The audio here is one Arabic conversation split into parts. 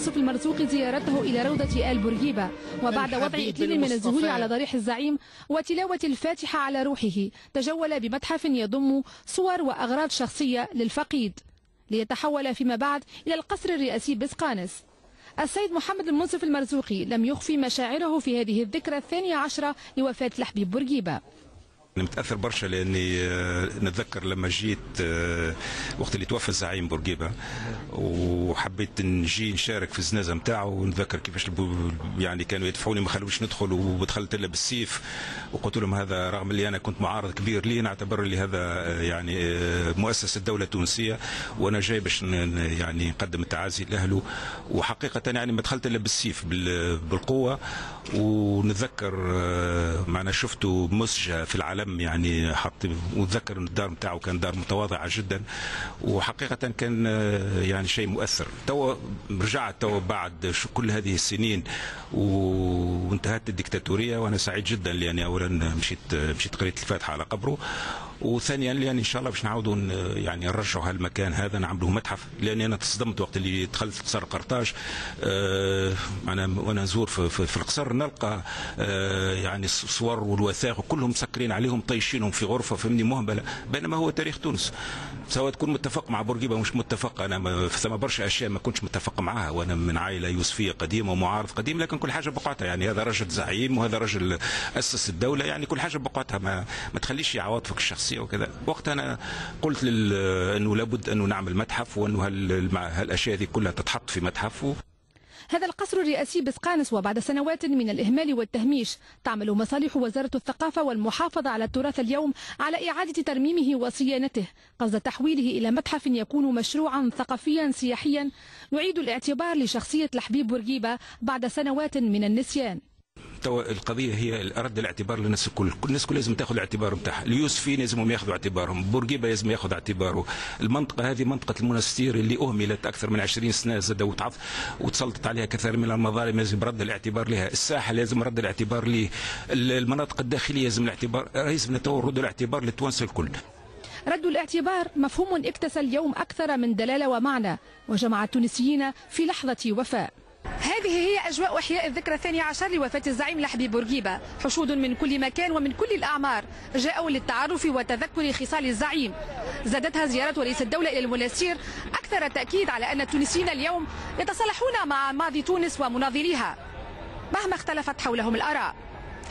يوسف المرزوقي زيارته إلى روضة آل بورقيبة، وبعد وضع إكليل من الزهور على ضريح الزعيم وتلاوة الفاتحة على روحه تجول بمتحف يضم صور وأغراض شخصية للفقيد، ليتحول فيما بعد إلى القصر الرئاسي بسقانس. السيد محمد المنصف المرزوقي لم يخفي مشاعره في هذه الذكرى 12 لوفاة الحبيب بورقيبة. أنا متأثر برشا لأني نتذكر لما جيت وقت اللي توفى الزعيم بورقيبة، وحبيت نجي نشارك في الجنازة نتاعو، ونتذكر كيفاش يعني كانوا يدفعوني ما خلوش ندخل، ودخلت الا بالسيف، وقلت لهم هذا رغم اللي أنا كنت معارض كبير لي، نعتبر لي هذا يعني مؤسسة الدولة التونسية، وأنا جاي باش يعني نقدم التعازي لأهله، وحقيقة يعني ما دخلت الا بالسيف بالقوة. ونتذكر معنا شفته مسجة في العالم يعني وتذكر ان الدار نتاعو كان دار متواضعه جدا، وحقيقه كان يعني شيء مؤثر. تو رجعت بعد كل هذه السنين وانتهت الدكتاتوريه، وانا سعيد جدا لاني اولا مشيت قريت الفاتحه على قبره، وثانيا لان ان شاء الله باش نعاودوا يعني نرجعوا هالمكان هذا نعملوه متحف، لاني انا تصدمت وقت اللي دخلت قصر قرطاج. وانا نزور في القصر نلقى يعني الصور والوثائق كلهم مسكرين عليهم طيشينهم في غرفه فهمني مهمله، بينما هو تاريخ تونس. سواء تكون متفق مع بورقيبه مش متفق، انا ثم برشا اشياء ما كنتش متفق معها، وانا من عائله يوسفيه قديمه ومعارض قديم، لكن كل حاجه بقعتها. يعني هذا رجل زعيم وهذا رجل اسس الدوله، يعني كل حاجه بقعتها، ما تخليش عواطفك الشخصيه وكذا. وقتها انا قلت انه لابد انه نعمل متحف، وانه هالاشياء هذه كلها تتحط في متحف. هذا القصر الرئاسي بسقانس وبعد سنوات من الإهمال والتهميش تعمل مصالح وزارة الثقافة والمحافظة على التراث اليوم على إعادة ترميمه وصيانته قصد تحويله إلى متحف يكون مشروعا ثقافيا سياحيا يعيد الاعتبار لشخصية الحبيب بورقيبة بعد سنوات من النسيان. القضيه هي رد الاعتبار للناس الكل، الناس كل لازم تاخذ الاعتبار نتاعها، اليوسفيين لازم ياخذوا اعتبارهم، بورقيبه لازم ياخذ اعتباره، المنطقه هذه منطقه المنستير اللي اهملت اكثر من 20 سنه زاد وتسلطت عليها كثير من المظالم، لازم رد الاعتبار لها، الساحه لازم رد الاعتبار ليه، المناطق الداخليه لازم الاعتبار، لازم نرد الاعتبار للتوانسه الكل. رد الاعتبار مفهوم اكتسى اليوم اكثر من دلاله ومعنى وجمع التونسيين في لحظه وفاء. هذه هي أجواء إحياء الذكرى 12 لوفاة الزعيم الحبيب بورقيبة، حشود من كل مكان ومن كل الأعمار جاءوا للتعرف وتذكر خصال الزعيم. زادتها زيارة رئيس الدولة إلى المنستير أكثر تأكيد على أن التونسيين اليوم يتصالحون مع ماضي تونس ومناظريها مهما اختلفت حولهم الآراء.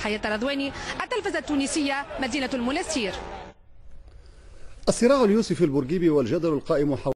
حياة رضواني، التلفزة التونسية، مدينة المنستير. الصراع اليوسفي البورقيبي والجدل القائم حول